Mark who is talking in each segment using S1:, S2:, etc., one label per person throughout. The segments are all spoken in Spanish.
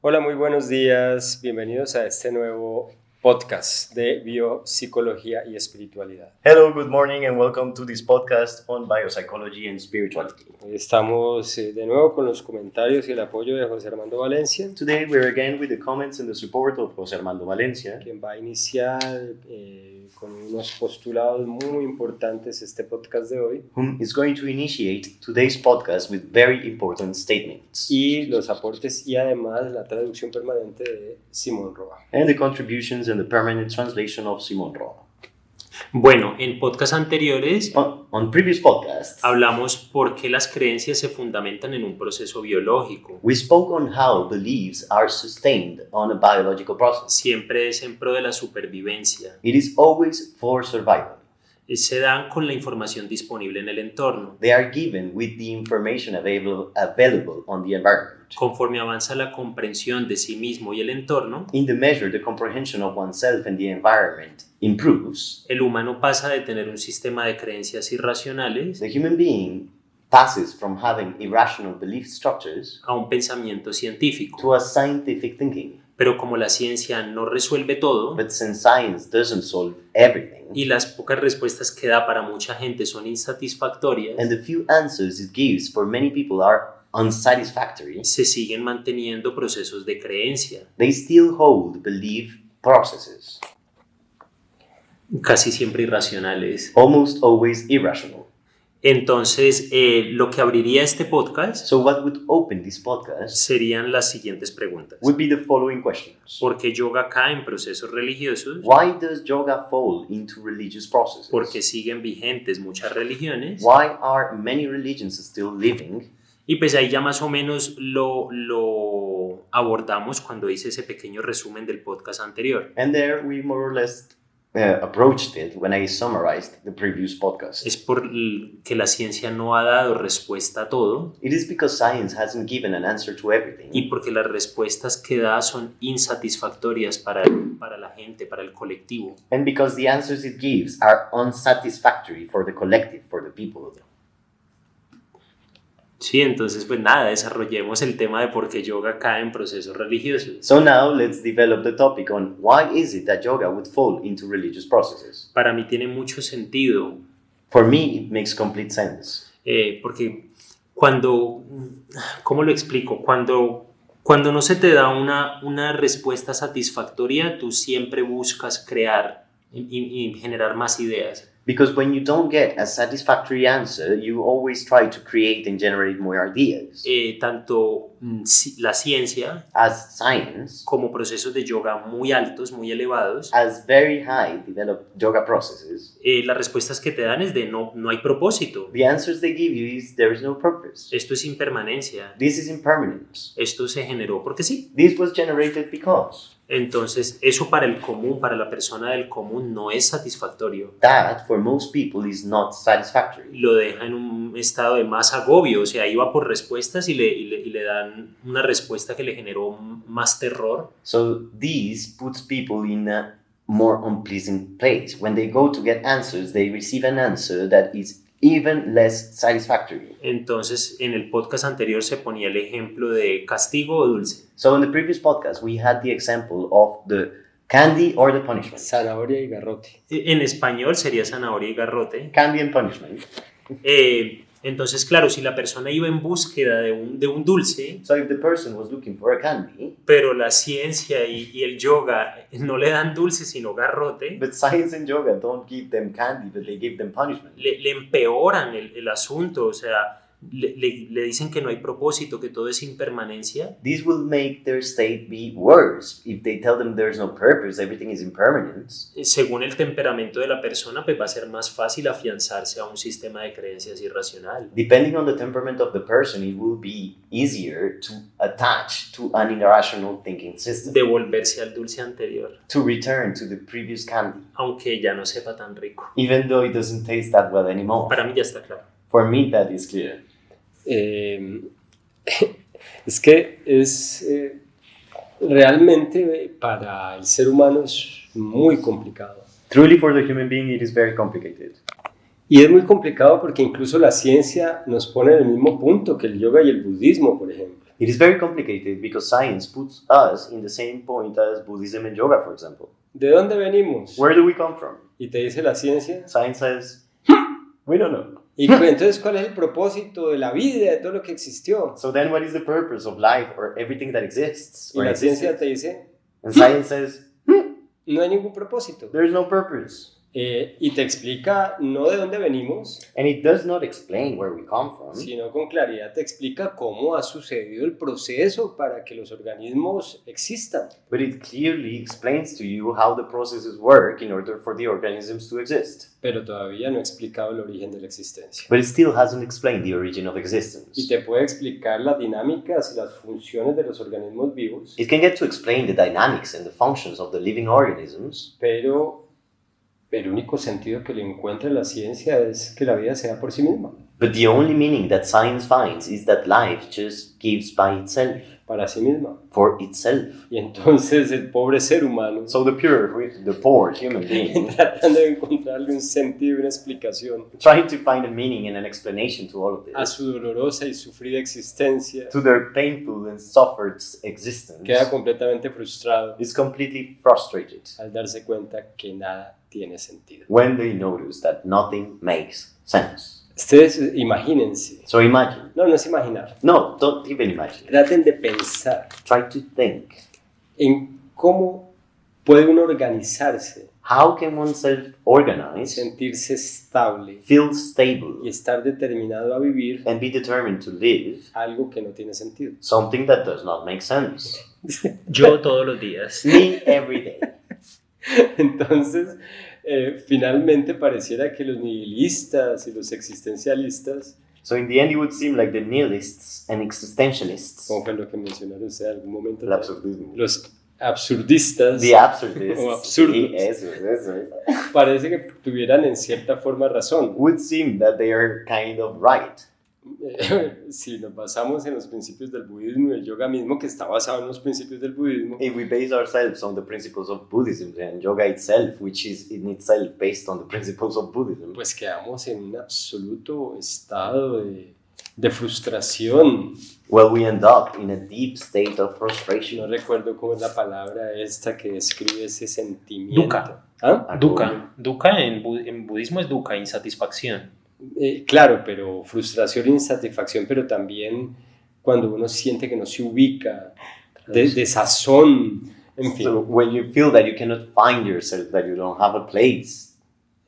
S1: Hola, muy buenos días. Bienvenidos a este nuevo podcast de biopsicología y espiritualidad.
S2: Hello, good morning, and welcome to this podcast on biopsychology and spirituality.
S1: Hoy estamos de nuevo con los comentarios y el apoyo de José Armando Valencia,
S2: Today we're again with the comments and the support of José Armando Valencia,
S1: quien va a iniciar con unos postulados muy importantes este podcast de hoy,
S2: whom is going to initiate today's podcast with very important statements
S1: y los aportes y además la traducción permanente de Simón Roa.
S2: and the contributions and the permanent translation of Simón Roa.
S3: Bueno, en podcasts anteriores
S2: On previous podcasts,
S3: hablamos por qué las creencias se fundamentan en un proceso biológico.
S2: we spoke on how beliefs are sustained on a biological process.
S3: Siempre es en pro de la supervivencia.
S2: It is always for survival.
S3: Se dan con la información disponible en el entorno.
S2: They are given with the information available on the environment.
S3: Conforme avanza la comprensión de sí mismo y el entorno,
S2: In the measure the comprehension of oneself and the environment improves,
S3: el humano pasa de tener un sistema de creencias irracionales
S2: the human being passes from having irrational belief structures
S3: a un pensamiento científico.
S2: to a scientific thinking.
S3: Pero como la ciencia no resuelve todo
S2: But since science doesn't solve everything,
S3: y las pocas respuestas que da para mucha gente son insatisfactorias,
S2: and the few answers it gives for many people are unsatisfactory,
S3: se siguen manteniendo procesos de creencia,
S2: they still hold belief processes,
S3: casi siempre irracionales.
S2: almost always irrational.
S3: Entonces, lo que abriría este podcast
S2: So what would open this podcast
S3: serían las siguientes preguntas.
S2: would be the following questions.
S3: ¿Por qué yoga cae en procesos religiosos?
S2: Why does yoga fall into religious processes?
S3: ¿Por qué siguen vigentes muchas religiones?
S2: Why are many religions still living?
S3: Y pues ahí ya más o menos lo abordamos cuando hice ese pequeño resumen del podcast anterior.
S2: And there we more or less approached it when I summarized the previous podcast.
S3: Es que la ciencia no ha dado respuesta a todo
S2: It is because science hasn't given an answer to everything,
S3: y porque las respuestas que da son insatisfactorias para la gente, para el colectivo.
S2: and because the answers it gives are unsatisfactory for the collective, for the people.
S3: Sí, entonces pues nada, desarrollemos el tema de por qué yoga cae en procesos religiosos.
S2: So now let's develop the topic on why is it that yoga would fall into religious processes.
S3: Para mí tiene mucho sentido
S2: For me, it makes complete sense.
S3: porque ¿cómo lo explico? Cuando no se te da una respuesta satisfactoria, tú siempre buscas crear y generar más ideas.
S2: Because when you don't get a satisfactory answer, you always try to create and generate more ideas.
S3: Tanto la ciencia
S2: As science,
S3: como procesos de yoga muy altos, muy elevados,
S2: as very high developed yoga processes,
S3: las respuestas que te dan es de no hay propósito.
S2: the answers they give you is there is no purpose.
S3: Esto es impermanencia.
S2: This is impermanence.
S3: Esto se generó porque sí.
S2: This was generated because.
S3: Entonces, eso para el común, para la persona del común, no es satisfactorio.
S2: That, for most people, is not satisfactory.
S3: Lo deja en un estado de más agobio, o sea, iba por respuestas y le dan una respuesta que le generó más terror.
S2: So this puts people in a more unpleasant place. When they go to get answers, they receive an answer that is even less satisfactory.
S3: Entonces, en el podcast anterior se ponía el ejemplo de castigo o dulce.
S2: So in the previous podcast, we had the example of the candy or the punishment.
S1: Zanahoria y garrote.
S3: En español sería zanahoria y garrote.
S2: Candy and punishment.
S3: Entonces, claro, si la persona iba en búsqueda de un dulce,
S2: So if the person was looking for a candy,
S3: pero la ciencia y el yoga no le dan dulce sino garrote,
S2: but science and yoga don't give them candy, but they give them punishment.
S3: le empeoran el asunto, o sea, le dicen que no hay propósito, que todo es impermanencia.
S2: This will make their state be worse. If they tell them there's no purpose, everything is impermanence.
S3: Según el temperamento de la persona, pues va a ser más fácil afianzarse a un sistema de creencias irracional.
S2: Depending on the temperament of the person, it will be easier to attach to an irrational thinking system,
S3: Devolverse al dulce anterior,
S2: to return to the previous candy,
S3: aunque ya no sepa tan rico.
S2: even though it doesn't taste that well anymore.
S3: Para mí ya está claro.
S2: For me, that is clear.
S1: Es que realmente para el ser humano es muy complicado.
S2: Truly, for the human being, it is very complicated.
S1: Y es muy complicado porque incluso la ciencia nos pone en el mismo punto que el yoga y el budismo, por ejemplo.
S2: It is very complicated because science puts us in the same point as Buddhism and yoga, for example.
S1: ¿De dónde venimos?
S2: Where do we come from?
S1: Y te dice la ciencia.
S2: Science says, we don't know.
S1: Y entonces, ¿cuál es el propósito de la vida, de todo lo que existió?
S2: So then what is the purpose of life or everything that exists?
S1: Y
S2: or
S1: la ciencia
S2: existed?
S1: te dice,
S2: And science says,
S1: no hay ningún propósito.
S2: there's no purpose.
S1: Y te explica no de dónde venimos,
S2: And it does not explain where we come from,
S1: sino con claridad te explica cómo ha sucedido el proceso para que los organismos existan.
S2: but it clearly explains to you how the processes work in order for the organisms to exist.
S1: Pero todavía no ha explicado el origen de la existencia.
S2: But it still hasn't explained the origin of
S1: Y
S2: existence.
S1: te puede explicar las dinámicas y las funciones de los organismos vivos,
S2: It can get to explain the dynamics and the functions of the living organisms,
S1: pero el único sentido que le encuentra la ciencia es que la vida sea por sí misma,
S2: but the only meaning that science finds is that life just gives by itself,
S1: para sí misma.
S2: for itself.
S1: Y entonces el pobre ser humano,
S2: So the poor human being,
S1: tratando de encontrarle un sentido y una explicación
S2: trying to find a meaning and an explanation to all of
S1: a
S2: this,
S1: su dolorosa y sufrida existencia,
S2: to their painful and suffered existence,
S1: queda completamente frustrado
S2: is completely frustrated
S1: al darse cuenta que nada tiene sentido.
S2: when they notice that nothing makes sense.
S1: Ustedes imagínense,
S2: So imagine,
S1: no es imaginar,
S2: no, don't even imagine.
S1: traten de pensar
S2: Try to think.
S1: en cómo puede uno organizarse,
S2: How can oneself organize,
S1: sentirse estable
S2: feel
S1: y
S2: stable,
S1: estar determinado a vivir
S2: and be determined to live
S1: algo que no tiene sentido.
S2: something that does not make sense?
S3: Yo todos los días.
S2: Me every day.
S1: Entonces, finalmente pareciera que los nihilistas y los existencialistas,
S2: So in the end, it would seem like the nihilists and existentialists,
S1: como fue lo que mencionaron ustedes en algún momento,
S2: el absurdismo,
S1: los absurdistas,
S2: the absurdists,
S1: O absurdos.
S2: sí, eso,
S1: parece que tuvieran en cierta forma razón.
S2: would seem that they are kind of right.
S1: Si nos basamos en los principios del budismo y del yoga mismo, que está basado en los principios del budismo,
S2: If we base ourselves on the principles of Buddhism and yoga itself, which is in itself based on the principles of Buddhism,
S1: pues quedamos en un absoluto estado de frustración.
S2: well, we end up in a deep state of
S1: No
S2: frustration.
S1: recuerdo cómo es la palabra esta que describe ese sentimiento.
S3: Dukkha.
S1: ¿Ah?
S3: Dukkha en budismo es dukkha, insatisfacción.
S1: Claro, pero frustración e insatisfacción, pero también cuando uno siente que no se ubica, desazón, en fin.
S2: So when you feel that you cannot find yourself, that you don't have a place,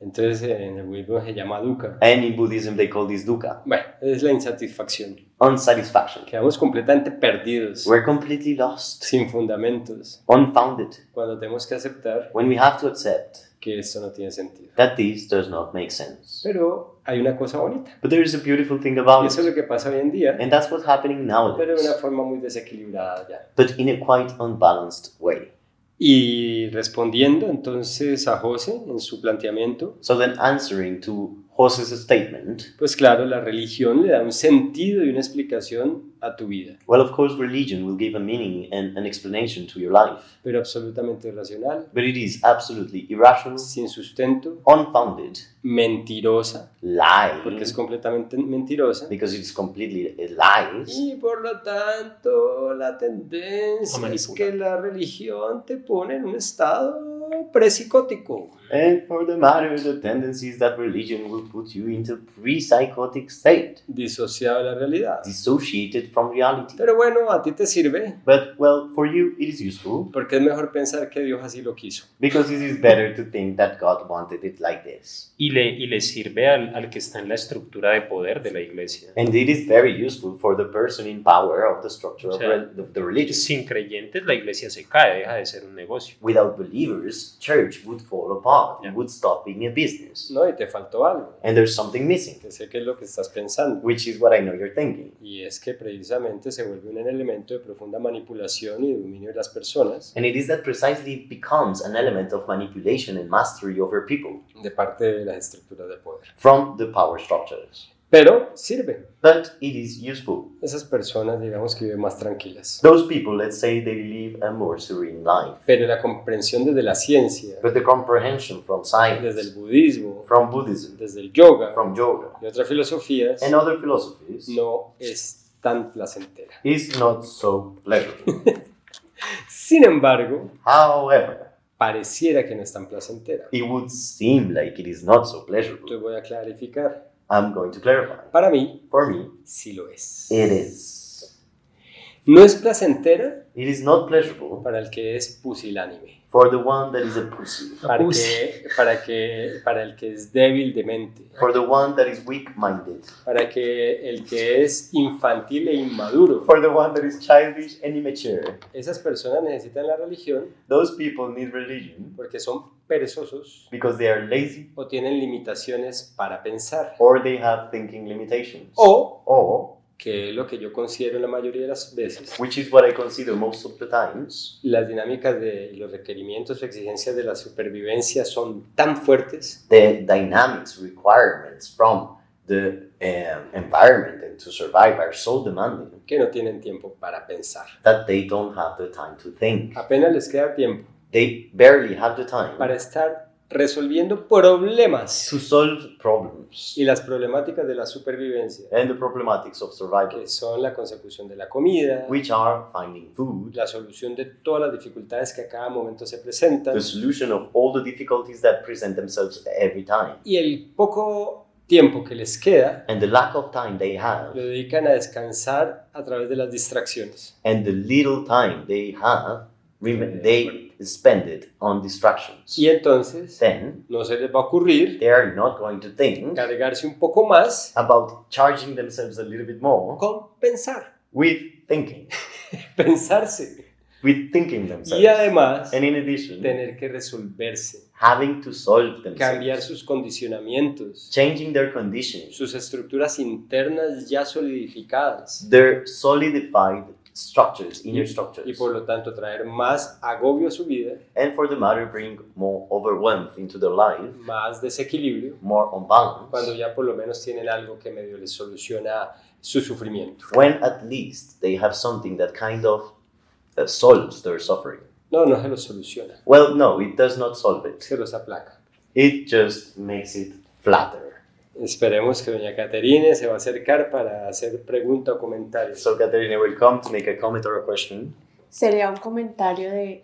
S1: Entonces en el budismo se llama dukkha.
S2: and in Buddhism they call this dukkha,
S1: Bueno, es la insatisfacción.
S2: unsatisfaction.
S1: Quedamos completamente perdidos,
S2: We're completely lost,
S1: sin fundamentos,
S2: unfounded,
S1: cuando tenemos que aceptar
S2: when we have to accept
S1: que esto no tiene sentido.
S2: that this does not make sense.
S1: Pero hay una cosa bonita,
S2: But there is a beautiful thing
S1: y
S2: about
S1: eso es
S2: it,
S1: lo que pasa hoy en día,
S2: and that's what's happening
S1: pero de
S2: nowadays,
S1: una forma muy desequilibrada ya.
S2: but in a quite unbalanced way.
S1: Y respondiendo entonces a José en su planteamiento,
S2: So then answering to Jose's statement,
S1: pues claro, la religión le da un sentido y una explicación a tu vida,
S2: well, of course, religion will give a meaning and an explanation to your life,
S1: pero absolutamente irracional,
S2: but it is absolutely irrational,
S1: sin sustento,
S2: unfounded,
S1: mentirosa, porque
S2: lying,
S1: es completamente mentirosa,
S2: because it's completely lies,
S1: y por lo tanto la
S3: A
S1: tendencia es
S3: manipular.
S1: que la religión te pone en un estado prepsicótico.
S2: and for the matter, the tendency is that religion will put you into pre-psychotic state,
S1: Disociado de la realidad.
S2: dissociated from reality.
S1: Pero bueno, a ti te sirve,
S2: But, well, for you, it is useful,
S1: porque es mejor pensar que Dios así lo quiso.
S2: because it is better to think that God wanted it like this.
S3: Y le sirve al que está en la estructura de poder de la iglesia.
S2: And it is very useful for the person in power of the structure
S3: O
S2: of,
S3: sea,
S2: of the religion.
S3: Sin creyentes la iglesia se cae, deja de ser un negocio.
S2: Without believers, church would fall apart.
S3: Yeah.
S2: It would stop being a business.
S1: No, y te faltó algo,
S2: And there's something missing,
S1: que sé que es lo que estás pensando.
S2: which is what I know you're thinking.
S1: Y es que precisamente se vuelve un elemento de profunda manipulación y de dominio de las personas
S2: And it is that precisely it becomes an element of manipulation and mastery over people
S1: de parte de las estructuras de poder.
S2: from the power structures.
S1: Pero sirve.
S2: But it is useful.
S1: Esas personas, digamos que viven más tranquilas.
S2: Those people, let's say, they live a more serene life.
S1: Pero la comprensión desde la ciencia,
S2: But the comprehension from
S1: desde el
S2: science,
S1: budismo,
S2: from Buddhism,
S1: desde el yoga
S2: from yoga,
S1: y otras filosofías,
S2: and other philosophies
S1: no es tan placentera.
S2: is not so pleasurable.
S1: Sin embargo,
S2: However,
S1: pareciera que no es tan placentera.
S2: it would seem like it is not so pleasurable.
S1: Entonces voy a clarificar.
S2: I'm going to clarify.
S1: Para mí,
S2: For me,
S1: sí lo es.
S2: it is.
S1: No es placentera
S2: It is not pleasurable
S1: para el que es pusilánime.
S2: for the one that is a pussy,
S1: Para el que es débil de mente.
S2: for the one that is weak-minded,
S1: Para el que es infantil e inmaduro.
S2: for the one that is childish and immature.
S1: Esas personas necesitan la religión
S2: Those people need religion
S1: porque son perezosos
S2: because they are lazy
S1: o tienen limitaciones para pensar.
S2: or they have thinking limitations.
S1: O,
S2: Or,
S1: que es lo que yo considero la mayoría de las veces,
S2: which is what I consider most of the times,
S1: las dinámicas y los requerimientos o exigencias de la supervivencia son tan fuertes
S2: the dynamics requirements from the environment and to survive are so demanding
S1: que no tienen tiempo para pensar.
S2: that they don't have the time to think.
S1: Apenas les queda tiempo
S2: They barely have the time
S1: para estar resolviendo problemas
S2: to solve problems
S1: y las problemáticas de la supervivencia,
S2: and the problematics of survival,
S1: que son la consecución de la comida,
S2: which are finding food,
S1: la solución de todas las dificultades que a cada momento se presentan
S2: the solution of all the difficulties that present themselves every time,
S1: y el poco tiempo que les queda
S2: and the lack of time they have,
S1: lo dedican a descansar a través de las distracciones.
S2: and the little time they have, they spend it on distractions.
S1: Y entonces
S2: Then
S1: no se les va a ocurrir
S2: they are not going to think
S1: cargarse un poco más
S2: about charging themselves a little bit more
S1: con pensar,
S2: with thinking,
S1: pensarse
S2: with thinking themselves.
S1: y además
S2: And in addition,
S1: tener que resolverse,
S2: having to solve
S1: cambiar
S2: themselves,
S1: sus condicionamientos,
S2: changing their conditions,
S1: sus estructuras internas ya solidificadas
S2: their solidified structures, inner
S1: y
S2: structures,
S1: por lo tanto traer más agobio a su vida,
S2: and for the matter bring more overwhelm into their life,
S1: más desequilibrio,
S2: more unbalance,
S1: cuando ya por lo menos tienen algo que medio les soluciona su sufrimiento.
S2: when at least they have something that kind of solves their suffering.
S1: No, no se los soluciona,
S2: Well, no, it does not solve it.
S1: se los aplaca.
S2: It just makes it flatter.
S1: Esperemos que doña Caterine se va a acercar para hacer pregunta o comentarios.
S2: So Katerina will come to make a comment or a question.
S4: Sería un comentario de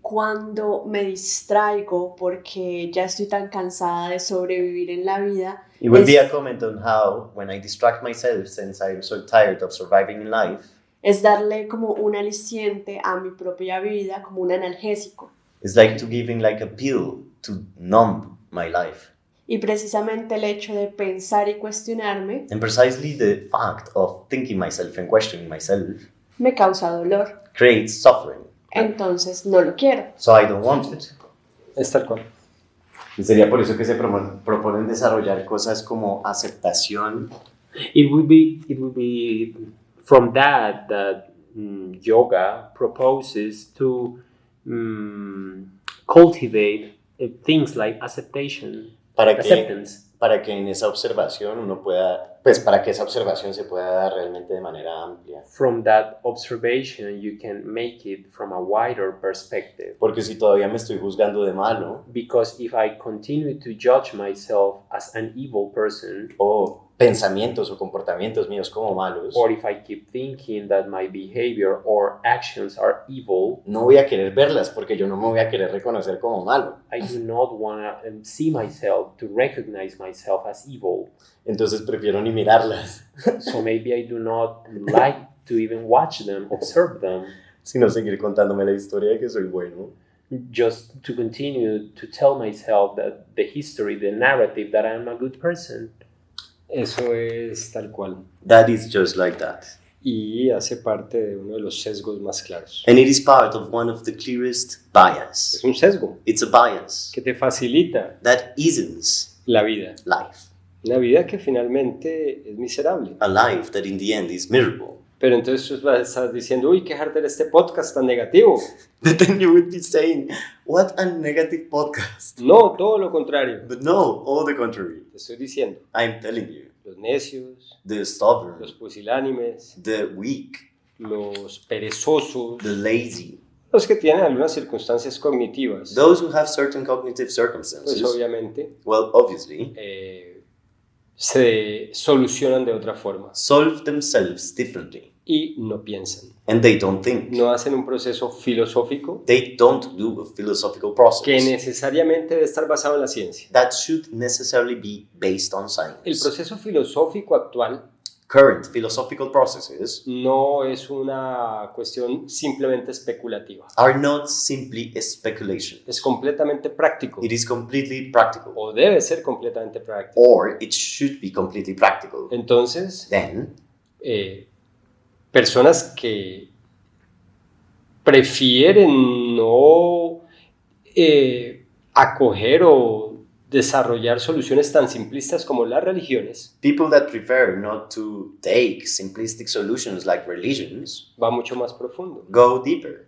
S4: cuando me distraigo porque ya estoy tan cansada de sobrevivir en la vida.
S2: It will be a comment on how, when I distract myself, since I am so tired of surviving in life,
S4: Es darle como un aliciente a mi propia vida, como un analgésico.
S2: it's like to giving like a pill to numb my life.
S4: Y precisamente el hecho de pensar y cuestionarme
S2: And precisely the fact of thinking myself and questioning myself
S4: me causa dolor.
S2: creates suffering.
S4: Entonces no lo quiero.
S2: So I don't want it.
S1: Es tal cual.
S2: Y sería por eso que se proponen desarrollar cosas como aceptación.
S3: It would be from that yoga proposes to cultivate things like acceptance.
S2: Para que en esa observación uno pueda, pues para que esa observación se pueda dar realmente de manera amplia.
S3: From that observation, you can make it from a wider perspective.
S2: Porque si todavía me estoy juzgando de malo,
S3: Because if I continue to judge myself as an evil person,
S2: o pensamientos o comportamientos míos como malos,
S3: or if I keep thinking that my behavior or actions are evil,
S2: no voy a querer verlas porque yo no me voy a querer reconocer como malo.
S3: I do not want to see myself, to recognize myself as evil.
S2: Entonces prefiero ni mirarlas,
S3: So maybe I do not like to even watch them, observe them,
S2: sino seguir contándome la historia de que soy bueno.
S3: just to continue to tell myself that the history, the narrative that I am a good person.
S1: Eso es tal cual.
S2: That is just like that.
S1: Y hace parte de uno de los sesgos más claros.
S2: And it is part of one of the clearest
S1: Es
S2: bias.
S1: un sesgo
S2: It's a bias
S1: que te facilita
S2: that eases
S1: la vida.
S2: life.
S1: Una vida que finalmente es miserable.
S2: A life that in the end is miserable.
S1: Pero entonces tú estás diciendo, uy, qué harder este podcast tan negativo.
S2: But then you would be saying, what a negative podcast.
S1: No, todo lo contrario.
S2: But no, all the contrary.
S1: Te estoy diciendo,
S2: I'm telling you,
S1: los necios,
S2: the stubborn,
S1: los pusilánimes,
S2: the weak,
S1: los perezosos,
S2: the lazy,
S1: los que tienen algunas circunstancias cognitivas,
S2: those who have certain cognitive
S1: pues
S2: circumstances,
S1: obviamente
S2: well, obviously,
S1: se solucionan de otra forma
S2: solve themselves differently,
S1: y no piensan.
S2: and they don't think.
S1: No hacen un proceso filosófico
S2: They don't do a philosophical
S1: que
S2: process
S1: necesariamente debe estar basado en la ciencia.
S2: that should necessarily be based on
S1: El
S2: science.
S1: proceso filosófico actual
S2: Current philosophical processes
S1: no es una cuestión simplemente especulativa.
S2: are not simply a speculation.
S1: Es completamente práctico
S2: It is completely practical,
S1: o debe ser completamente práctico.
S2: or it should be completely practical.
S1: Entonces,
S2: Then,
S1: personas que prefieren no acoger o desarrollar soluciones tan simplistas como las religiones,
S2: people that prefer not to take simplistic solutions like religions
S1: va mucho más profundo.
S2: go deeper.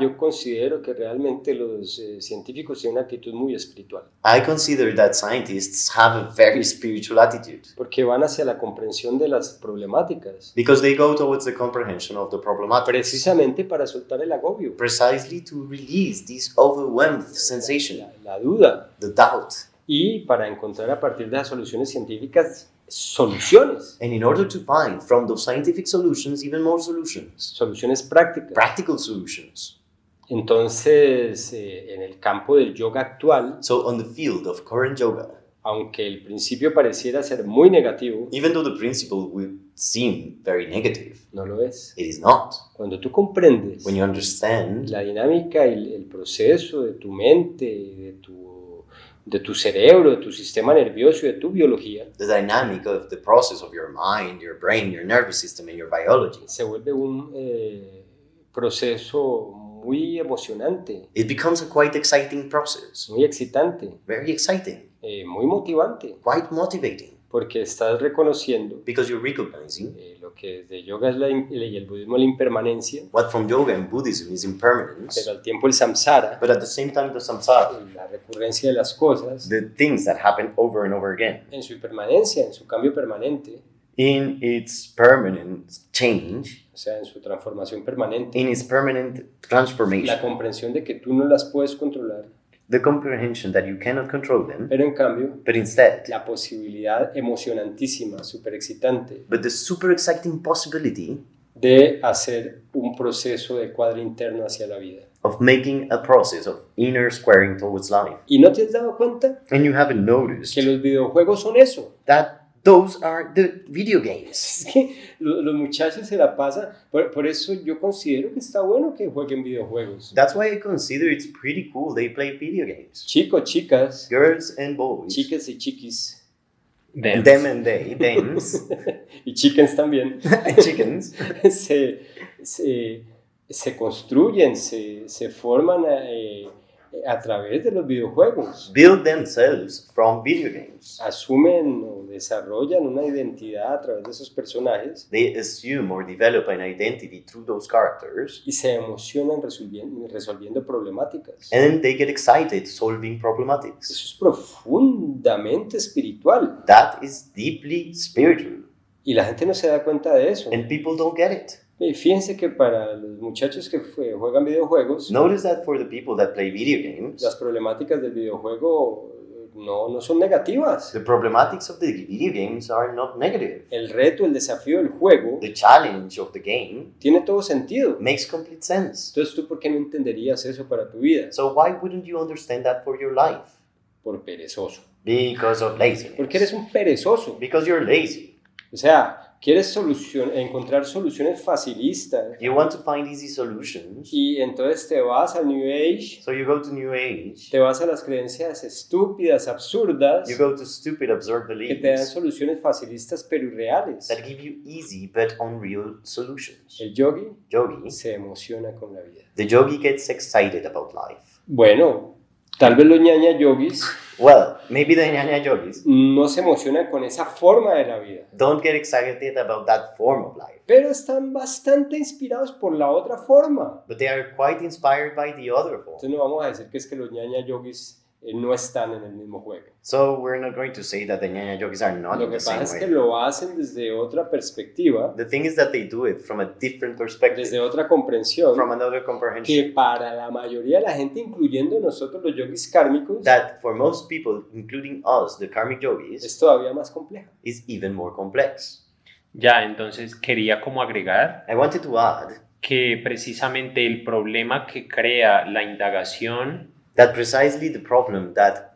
S1: Yo considero que realmente los científicos tienen una actitud muy espiritual,
S2: I consider that scientists have a very spiritual attitude
S1: porque van hacia la comprensión de las problemáticas,
S2: because they go towards the comprehension of the problematic,
S1: precisamente para soltar el agobio,
S2: precisely to release this overwhelmed sensation,
S1: la duda,
S2: the doubt,
S1: y para encontrar a partir de las soluciones científicas soluciones,
S2: and in order to find from those scientific solutions even more solutions,
S1: soluciones prácticas.
S2: practical solutions.
S1: Entonces, en el campo del yoga actual,
S2: So on the field of current yoga,
S1: aunque el principio pareciera ser muy negativo,
S2: even though the principle would seem very negative,
S1: no lo es.
S2: it is not.
S1: Cuando tú comprendes
S2: When you understand
S1: la dinámica y el proceso de tu mente, de tu cerebro, de tu sistema nervioso y de tu biología,
S2: the dynamic of the process of your mind, your brain, your nervous system, and your biology,
S1: se vuelve un proceso muy emocionante,
S2: it becomes a quite exciting process.
S1: muy excitante,
S2: Very exciting,
S1: muy motivante,
S2: quite motivating,
S1: porque estás reconociendo
S2: because you're recognizing
S1: lo que de yoga es y el budismo la impermanencia,
S2: what from yoga and Buddhism is impermanence,
S1: pero al tiempo el samsara,
S2: but at the same time the samsara,
S1: la recurrencia de las cosas,
S2: the things that happen over and over again,
S1: en su impermanencia, en su cambio permanente,
S2: in its permanent change,
S1: o sea, en su transformación permanente,
S2: in its permanent
S1: la
S2: transformation,
S1: comprensión de que tú no las puedes controlar,
S2: the comprehension that you cannot control them,
S1: pero en cambio,
S2: but instead,
S1: la posibilidad emocionantísima, súper excitante,
S2: but the super exciting possibility
S1: de hacer un proceso de cuadro interno hacia la vida.
S2: of making a process of inner squaring towards life.
S1: ¿Y no te has dado cuenta
S2: And you haven't noticed
S1: que los videojuegos son eso?
S2: that those are the video games.
S1: Es que los muchachos se la pasan, por eso yo considero que está bueno que jueguen videojuegos.
S2: That's why I consider it's pretty cool they play video games.
S1: Chicos, chicas,
S2: Girls and boys,
S1: chicas y chiquis,
S2: them and they, thems,
S1: y chickens también,
S2: and chickens,
S1: se construyen, se forman a través de los videojuegos.
S2: build themselves from video games.
S1: Asumen o desarrollan una identidad a través de esos personajes
S2: They assume or develop an identity through those characters,
S1: y se emocionan resolviendo problemáticas.
S2: and then they get excited solving problematics.
S1: Eso es profundamente espiritual
S2: That is deeply spiritual,
S1: y la gente no se da cuenta de eso.
S2: and people don't get it.
S1: Y fíjense que para los muchachos que juegan videojuegos,
S2: Notice that for the people that play video games,
S1: las problemáticas del videojuego no son negativas.
S2: the problematics of the video games are not negative.
S1: El reto, el desafío del juego
S2: The challenge of the game
S1: tiene todo sentido.
S2: makes complete sense.
S1: Entonces, ¿tú por qué no entenderías eso para tu vida?
S2: So why wouldn't you understand that for your life?
S1: Por perezoso.
S2: Because of laziness.
S1: Porque eres un perezoso.
S2: Because you're lazy.
S1: O sea, quieres encontrar soluciones facilistas
S2: You want to find easy solutions.
S1: y entonces te vas al New Age,
S2: So you go to New Age.
S1: te vas a las creencias estúpidas, absurdas,
S2: You go to stupid absurd
S1: que te dan
S2: beliefs
S1: soluciones facilistas pero irreales.
S2: that give you easy but unreal solutions.
S1: El yogi
S2: Yogi.
S1: se emociona con la vida.
S2: The yogi gets excited about life.
S1: Bueno, tal vez los ñaña yogis
S2: Well, maybe the Nyanya yogis
S1: no se emocionan con esa forma de la vida,
S2: don't get excited about that form of life,
S1: pero están bastante inspirados por la otra forma.
S2: but they are quite inspired by the other form.
S1: Entonces no vamos a decir que es que los ñaña yogis no están en el mismo juego.
S2: So we're not going to say that the ñaña yogis are not
S1: Lo
S2: in
S1: que
S2: the same
S1: pasa es que
S2: way.
S1: lo hacen desde otra perspectiva,
S2: The thing is that they do it from a different perspective,
S1: desde otra comprensión,
S2: from another comprehension.
S1: que para la mayoría de la gente, incluyendo nosotros los yogis kármicos,
S2: That for most people, including us, the karmic yogis,
S1: es todavía más compleja.
S2: is even more complex.
S3: Ya, entonces quería como agregar
S2: I wanted to add
S3: que precisamente el problema que crea la indagación,
S2: that precisely the problem that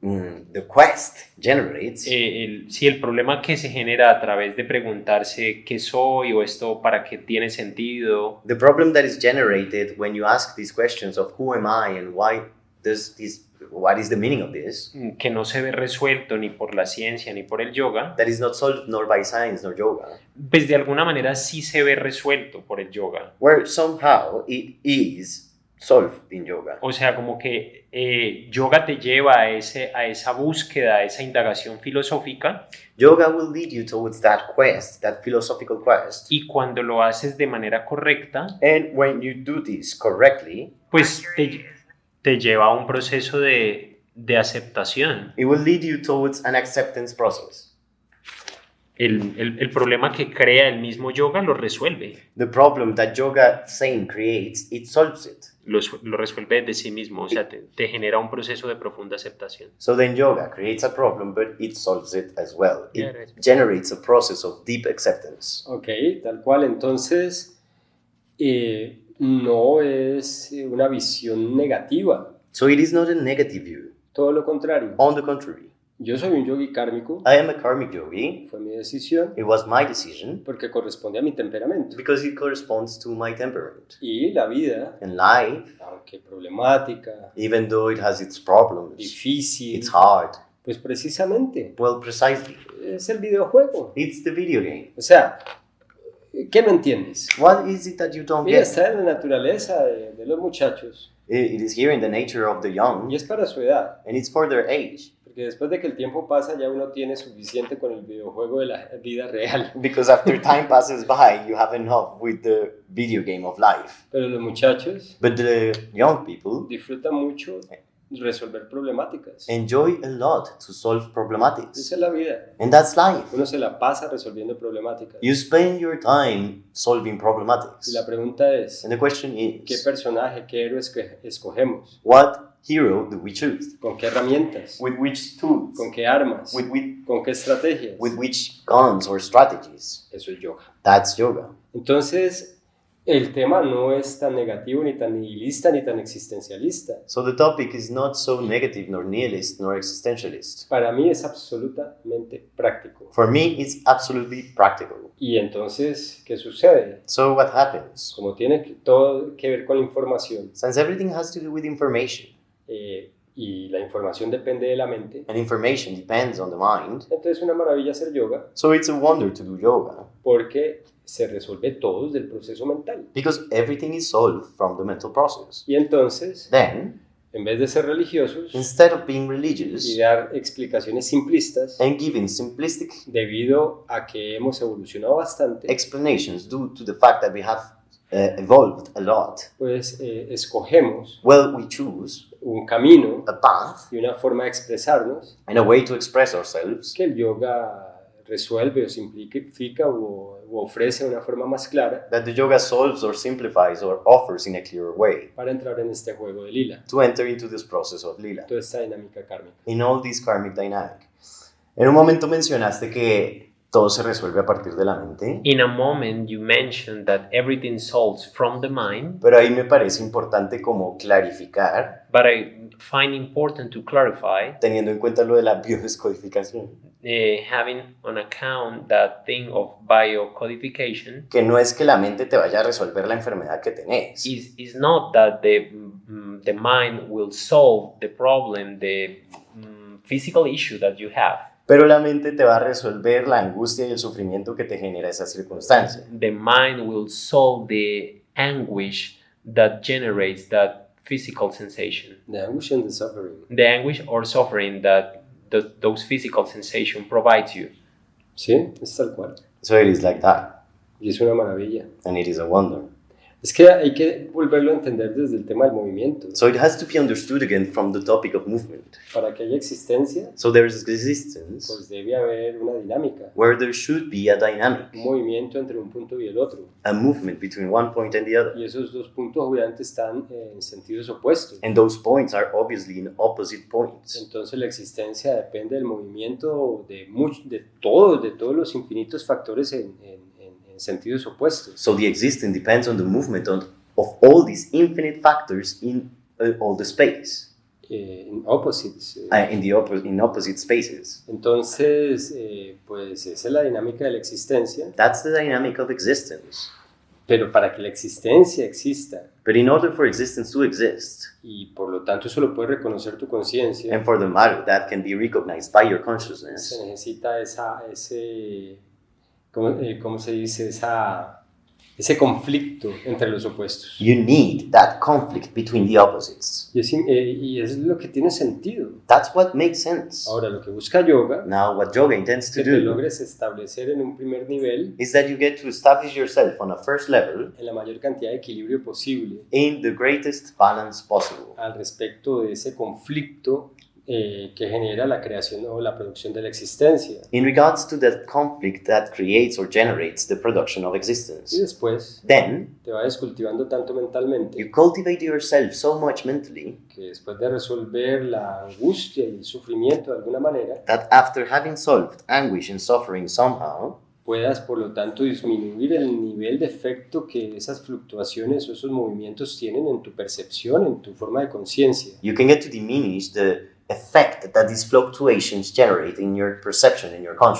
S2: the quest generates,
S3: el problema que se genera a través de preguntarse qué soy o esto para qué tiene sentido,
S2: the problem that is generated when you ask these questions of who am I and why does this, what is the meaning of this,
S3: que no se ve resuelto ni por la ciencia ni por el yoga,
S2: that is not solved nor by science nor yoga,
S3: pues de alguna manera sí se ve resuelto por el yoga.
S2: where somehow it is solved in yoga.
S3: O sea, como que yoga te lleva a esa búsqueda, a esa indagación filosófica,
S2: Yoga will lead you towards that quest, that philosophical quest.
S3: y cuando lo haces de manera correcta,
S2: And when you do this correctly,
S3: pues te lleva a un proceso de aceptación.
S2: it will lead you towards an acceptance process.
S3: El problema que crea el mismo yoga lo resuelve,
S2: The problem that yoga same creates, it solves it.
S3: lo resuelve de sí mismo, o sea, te genera un proceso de profunda aceptación.
S2: So then yoga creates a problem, but it solves it as well. It
S3: Yeah, right.
S2: generates a process of deep acceptance.
S1: Ok, tal cual. Entonces, no es una visión negativa,
S2: So it is not a negative view.
S1: todo lo contrario.
S2: On the contrary,
S1: Yo soy un yogi kármico,
S2: I am a karmic yogi.
S1: fue mi decisión,
S2: It was my decision
S1: porque corresponde a mi temperamento.
S2: because it corresponds to my temperament.
S1: Y la vida,
S2: And life,
S1: aunque problemática,
S2: even though it has its problems,
S1: difícil,
S2: it's hard.
S1: pues precisamente
S2: Well, precisely,
S1: es el videojuego.
S2: it's the video game.
S1: O sea, ¿qué no entiendes?
S2: What is it that you don't
S1: Mira,
S2: get?
S1: está en la naturaleza de los muchachos
S2: It is here in the nature of the young,
S1: y es para su edad.
S2: and it's for their age.
S1: Porque después de que el tiempo pasa ya uno tiene suficiente con el videojuego de la vida real.
S2: Because after time passes by, you have enough with the video game of life.
S1: Pero los muchachos
S2: But the young people
S1: disfrutan mucho resolver problemáticas.
S2: enjoy a lot to solve problematics.
S1: Esa es la vida.
S2: And that's life.
S1: Uno se la pasa resolviendo problemáticas.
S2: You spend your time solving
S1: Y
S2: problematics.
S1: la pregunta es,
S2: And the question
S1: ¿qué
S2: is,
S1: personaje, qué héroe escogemos?
S2: what hero do we choose?
S1: ¿Con qué herramientas?
S2: With which tools?
S1: ¿Con qué armas?
S2: With
S1: ¿Con qué estrategias?
S2: which guns or strategies?
S1: Eso es yoga.
S2: That's yoga.
S1: Entonces, el tema no es tan negativo, ni tan nihilista, ni tan existencialista.
S2: So the topic is not so negative, nor nihilist, nor existentialist.
S1: Para mí es absolutamente práctico.
S2: For me, it's absolutely practical.
S1: Y entonces, ¿qué sucede?
S2: So what happens?
S1: Como tiene todo que ver con la información,
S2: Since everything has to do with information,
S1: y la información depende de la mente,
S2: and information depends on the mind,
S1: entonces es una maravilla hacer yoga,
S2: so it's a wonder to do yoga,
S1: porque se resuelve todo desde el proceso mental.
S2: because everything is solved from the mental process.
S1: Y entonces,
S2: Then,
S1: en vez de ser religiosos
S2: instead of being
S1: y
S2: religious
S1: dar explicaciones simplistas,
S2: and giving simplistic
S1: debido a que hemos evolucionado bastante,
S2: explanations due to the fact that we have evolved a lot,
S1: pues escogemos
S2: well, we choose
S1: un camino
S2: a path
S1: y una forma de expresarnos
S2: and a way to express ourselves
S1: que el yoga resuelve o simplifica o ofrece de una forma más clara
S2: that the yoga solves or simplifies or offers in a clearer way
S1: para entrar en este juego de lila,
S2: to enter into this process of lila,
S1: toda esta dinámica kármica.
S2: in all this karmic dynamic. En un momento mencionaste que todo se resuelve a partir de la mente,
S3: In a moment you mentioned that everything solves from the mind,
S2: pero ahí me parece importante como clarificar,
S3: but I find important to clarify,
S2: teniendo en cuenta lo de la biodescodificación,
S3: having on account that thing of biocodification,
S2: que no es que la mente te vaya a resolver la enfermedad que tenés,
S3: is not that the mind will solve the problem, the physical issue that you have.
S2: pero la mente te va a resolver la angustia y el sufrimiento que te genera esa circunstancia.
S3: The mind will solve the anguish that generates that physical sensation.
S1: The anguish and the suffering.
S3: The anguish or suffering that those physical sensation provides you.
S1: ¿Sí? Es tal cual.
S2: So it is like that,
S1: Y es una maravilla.
S2: and it is a wonder.
S1: Es que hay que volverlo a entender desde el tema del movimiento.
S2: So it has to be understood again from the topic of movement.
S1: Para que haya existencia,
S2: So there is existence
S1: pues debe haber una dinámica,
S2: where there should be a dynamic,
S1: un movimiento entre un punto y el otro.
S2: a movement between one point and the other.
S1: Y esos dos puntos obviamente están en sentidos opuestos.
S2: And those points are obviously in opposite points.
S1: Entonces la existencia depende del movimiento de todos los infinitos factores en sentidos opuestos.
S2: So the existence depends on the movement of all these infinite factors in all the space,
S1: In opposites.
S2: in opposite spaces.
S1: Entonces, pues esa es la dinámica de la existencia.
S2: That's the dynamic of existence.
S1: Pero para que la existencia exista,
S2: But in order for existence to exist,
S1: y por lo tanto eso lo puede reconocer tu conciencia,
S2: and for the matter that can be recognized by your consciousness,
S1: se necesita ¿cómo se dice? Ese conflicto entre los opuestos.
S2: you need that conflict between the opposites.
S1: Y es lo que tiene sentido.
S2: That's what makes sense.
S1: Ahora, lo que busca yoga
S2: Now, what yoga intends
S1: es
S2: to
S1: que te
S2: do
S1: logres establecer en un primer nivel
S2: is that you get to establish yourself on a first level
S1: en la mayor cantidad de equilibrio posible
S2: in the greatest balance possible
S1: al respecto de ese conflicto que genera la creación o la producción de la existencia.
S2: in regards to that conflict that creates or generates the production of
S1: Y
S2: existence.
S1: después
S2: Then,
S1: te vayas cultivando tanto mentalmente
S2: you cultivate yourself so much mentally
S1: que después de resolver la angustia y el sufrimiento de alguna manera,
S2: that after having solved anguish and suffering somehow,
S1: puedas por lo tanto disminuir el nivel de efecto que esas fluctuaciones o esos movimientos tienen en tu percepción, en tu forma de conciencia.
S2: you can get to diminish the effect that these fluctuations generate in your perception and your
S1: Y por lo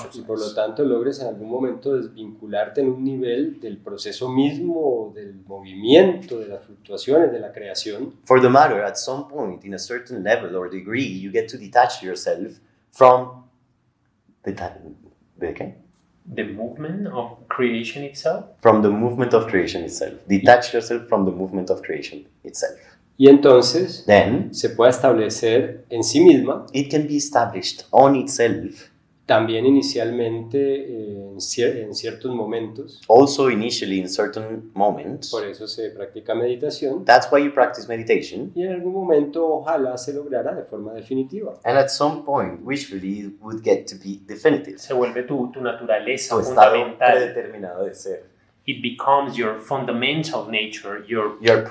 S2: consciousness.
S1: tanto logres en algún momento desvincularte en un nivel del proceso mismo, del movimiento, de las fluctuaciones, de la creación,
S2: For the matter, at some point, in a certain level or degree, you get to detach yourself from
S3: The movement of creation itself.
S2: from the movement of creation itself. Detach yourself from the movement of creation itself.
S1: y entonces
S2: Then
S1: se pueda establecer en sí misma,
S2: it can be established on itself,
S1: también inicialmente en ciertos momentos,
S2: also initially in certain moments.
S1: por eso se practica meditación,
S2: That's why you practice meditation.
S1: y en algún momento ojalá se lograra de forma definitiva.
S2: And at some point, wishfully, it would get to be definitive.
S3: Se vuelve tu naturaleza
S2: Tu estado
S3: fundamental.
S2: predeterminado de ser.
S3: It becomes your fundamental nature, your
S2: Your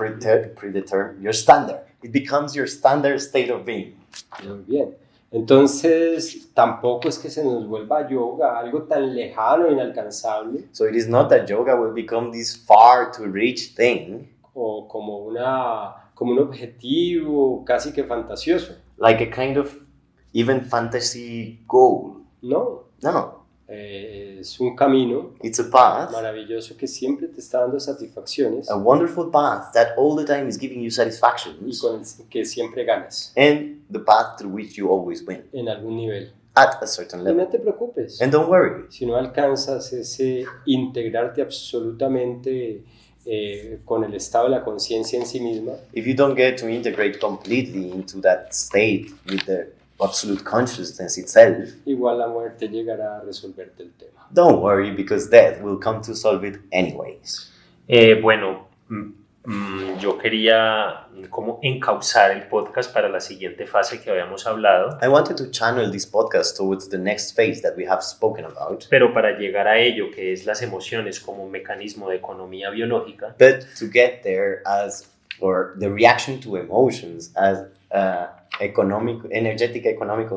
S2: standard. It becomes your standard state of being.
S1: Muy bien. Entonces, tampoco es que se nos vuelva yoga algo tan lejano e inalcanzable
S2: So it is not that yoga will become this far to reach thing,
S1: o como un objetivo casi que fantasioso.
S2: like a kind of even fantasy goal.
S1: No,
S2: No,
S1: es un camino
S2: it's a path,
S1: maravilloso que siempre te está dando satisfacciones
S2: a wonderful path that all the time is giving you
S1: y
S2: satisfactions,
S1: con el que siempre ganas
S2: and the path through which you always win
S1: en algún nivel.
S2: at a certain
S1: Y
S2: level.
S1: no te preocupes.
S2: And don't worry,
S1: Si no alcanzas ese integrarte absolutamente con el estado de la conciencia en sí misma,
S2: if you don't get to integrate completely into that state with the absolute consciousness itself,
S1: igual la muerte llegará a resolverte el tema.
S2: don't worry because death will come to solve it anyways.
S3: Bueno, yo quería como encauzar el podcast para la siguiente fase que habíamos hablado,
S2: I wanted to channel this podcast towards the next phase that we have spoken about,
S3: pero para llegar a ello, que es las emociones como un mecanismo de economía biológica,
S2: but to get there or the reaction to emotions as energetic economic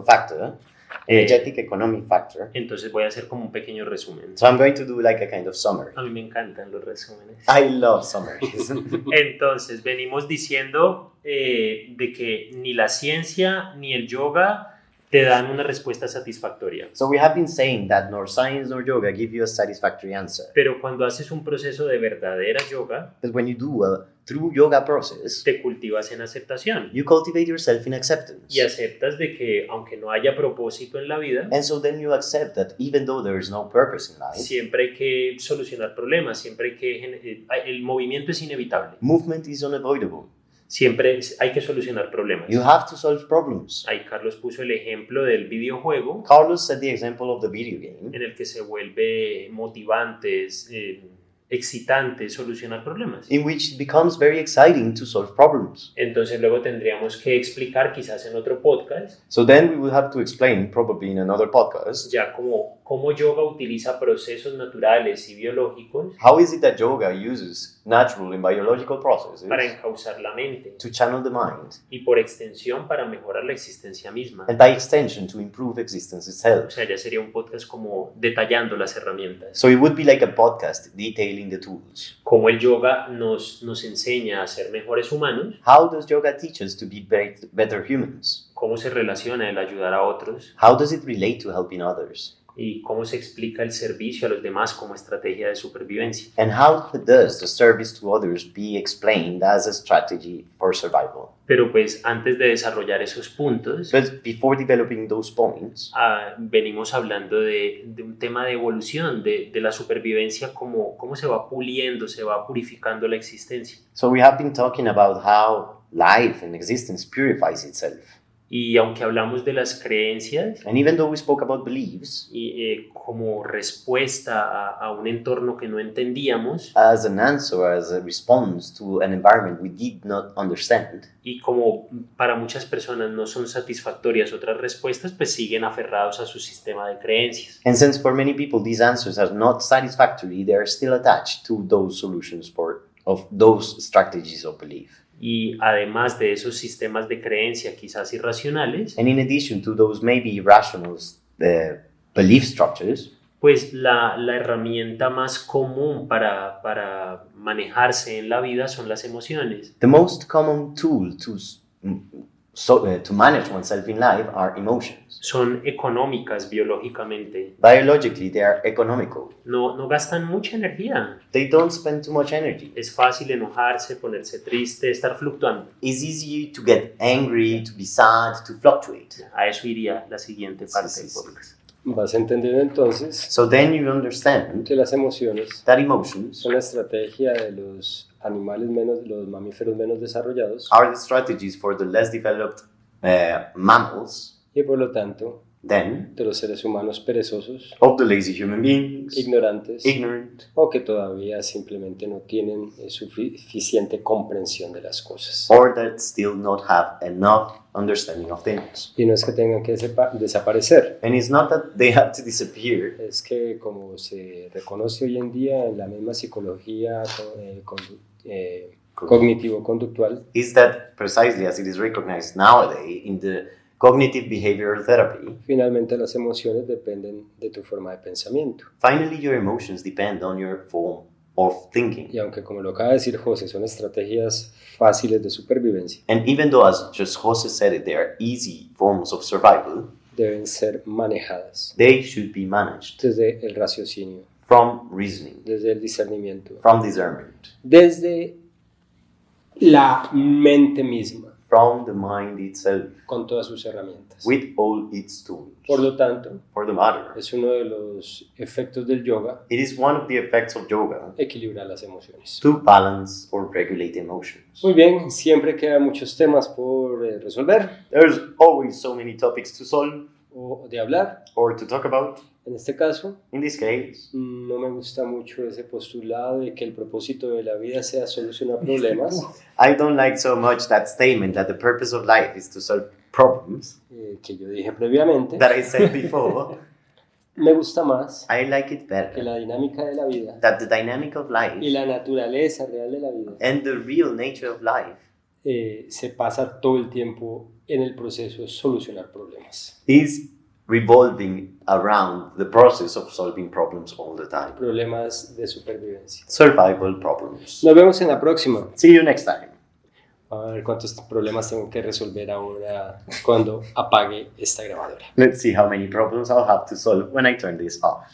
S2: factor,
S3: entonces voy a hacer como un pequeño resumen.
S2: So I'm going to do like a kind of summary.
S3: A mí me encantan los resúmenes.
S2: I love summaries.
S3: Entonces, venimos diciendo de que ni la ciencia ni el yoga te dan una respuesta satisfactoria.
S2: So we have been saying that nor science nor yoga give you a satisfactory answer.
S3: Pero cuando haces un proceso de verdadera yoga,
S2: But when you do a true yoga process,
S3: te cultivas en aceptación
S2: you cultivate yourself in acceptance.
S3: y aceptas de que aunque no haya propósito en la vida,
S2: And so then you accept that even though there is no purpose in life,
S3: siempre hay que solucionar problemas, siempre hay que el movimiento es inevitable,
S2: movement is unavoidable.
S3: siempre hay que solucionar problemas.
S2: You have to solve problems.
S3: Ahí Carlos puso el ejemplo del videojuego
S2: Carlos said the example of the video game
S3: en el que se vuelve motivantes, excitante solucionar problemas.
S2: in which it becomes very exciting to solve problems.
S3: Entonces luego tendríamos que explicar quizás en otro podcast
S2: So then we will have to explain, probably in another podcast,
S3: ya cómo yoga utiliza procesos naturales y biológicos
S2: how is it that yoga uses natural and biological processes
S3: para encauzar la mente
S2: to channel the mind,
S3: y por extensión para mejorar la existencia misma.
S2: and by extension to improve existence
S3: O
S2: itself.
S3: sea, ya sería un podcast como detallando las herramientas.
S2: So it would be like a podcast detailing the tools.
S3: Cómo el yoga nos enseña a ser mejores humanos,
S2: How does yoga teach us to be better humans?
S3: cómo se relaciona el ayudar a otros
S2: How does it relate to helping others?
S3: y cómo se explica el servicio a los demás como estrategia de supervivencia.
S2: And how does the service to others be explained as a strategy for survival?
S3: Pero pues antes de desarrollar esos puntos,
S2: But before developing those points,
S3: venimos hablando de un tema de evolución, de la supervivencia, cómo se va puliendo, se va purificando la existencia.
S2: so we have been talking about how life and existence purifies itself.
S3: Y aunque hablamos de las creencias
S2: And even though we spoke about beliefs
S3: y como respuesta a un entorno que no entendíamos,
S2: as an answer, as a response to an environment we did not understand,
S3: y como para muchas personas no son satisfactorias otras respuestas, pues siguen aferrados a su sistema de creencias.
S2: and since for many people these answers are not satisfactory, they are still attached to those solutions of those strategies of belief.
S3: Y además de esos sistemas de creencia quizás irracionales,
S2: And in addition to those maybe irrational belief structures,
S3: pues la herramienta más común para manejarse en la vida son las emociones.
S2: the most common tool to manage oneself in life are emotions.
S3: Son económicas biológicamente,
S2: Biologically, they are economical.
S3: no gastan mucha energía.
S2: They don't spend too much energy.
S3: Es fácil enojarse, ponerse triste, estar fluctuando.
S2: It's easy to get angry, to be sad, to fluctuate.
S3: A eso iría la siguiente parte del podcast.
S1: Vas entendiendo entonces
S2: So then you understand
S1: que las emociones
S2: that emotions
S1: son la estrategia de los los mamíferos menos desarrollados
S2: are the strategies for the less developed mammals,
S1: y por lo tanto
S2: then
S1: de los seres humanos perezosos,
S2: of the lazy human beings,
S1: ignorantes
S2: ignorant,
S1: o que todavía simplemente no tienen suficiente comprensión de las cosas.
S2: or that still not have enough understanding of things.
S1: Y no es que tengan que desaparecer,
S2: And it's not that they have to disappear.
S1: es que como se reconoce hoy en día en la misma psicología cognitivo-conductual,
S2: Is that precisely as it is recognized nowadays in the cognitive behavioral therapy,
S1: finalmente las emociones dependen de tu forma de pensamiento.
S2: finally your emotions depend on your form of thinking.
S1: Y aunque como lo acaba de decir José, son estrategias fáciles de supervivencia,
S2: And even though, as just Jose said it, they are easy forms of survival,
S1: deben ser manejadas
S2: they should be managed
S1: desde el raciocinio,
S2: from reasoning,
S1: desde el discernimiento,
S2: from discernment,
S1: desde la mente misma,
S2: from the mind itself,
S1: con todas sus herramientas.
S2: with all its tools.
S1: Por lo tanto,
S2: For the matter,
S1: es uno de los efectos del yoga
S2: it is one of the effects of yoga
S1: equilibrar las emociones.
S2: to balance or regulate emotions.
S1: Muy bien, siempre quedan muchos temas por resolver
S2: There's always so many topics to solve
S1: o de hablar.
S2: or to talk about.
S1: En este caso,
S2: In this case,
S1: no me gusta mucho ese postulado de que el propósito de la vida sea solucionar problemas,
S2: I don't like so much that statement that the purpose of life is to solve problems
S1: que yo dije previamente.
S2: that I said before.
S1: Me gusta más
S2: I like it
S1: que
S2: better
S1: la dinámica de la vida
S2: that the dynamic of life
S1: y la naturaleza real de la vida
S2: and the real nature of life
S1: se pasa todo el tiempo en el proceso de solucionar problemas.
S2: is revolving around the process of solving problems all the time.
S1: Problemas de supervivencia.
S2: Survival problems.
S1: Nos vemos en la próxima.
S2: See you next time.
S1: A ver cuántos problemas tengo que resolver ahora cuando apague esta grabadora.
S2: Let's see how many problems I'll have to solve when I turn this off.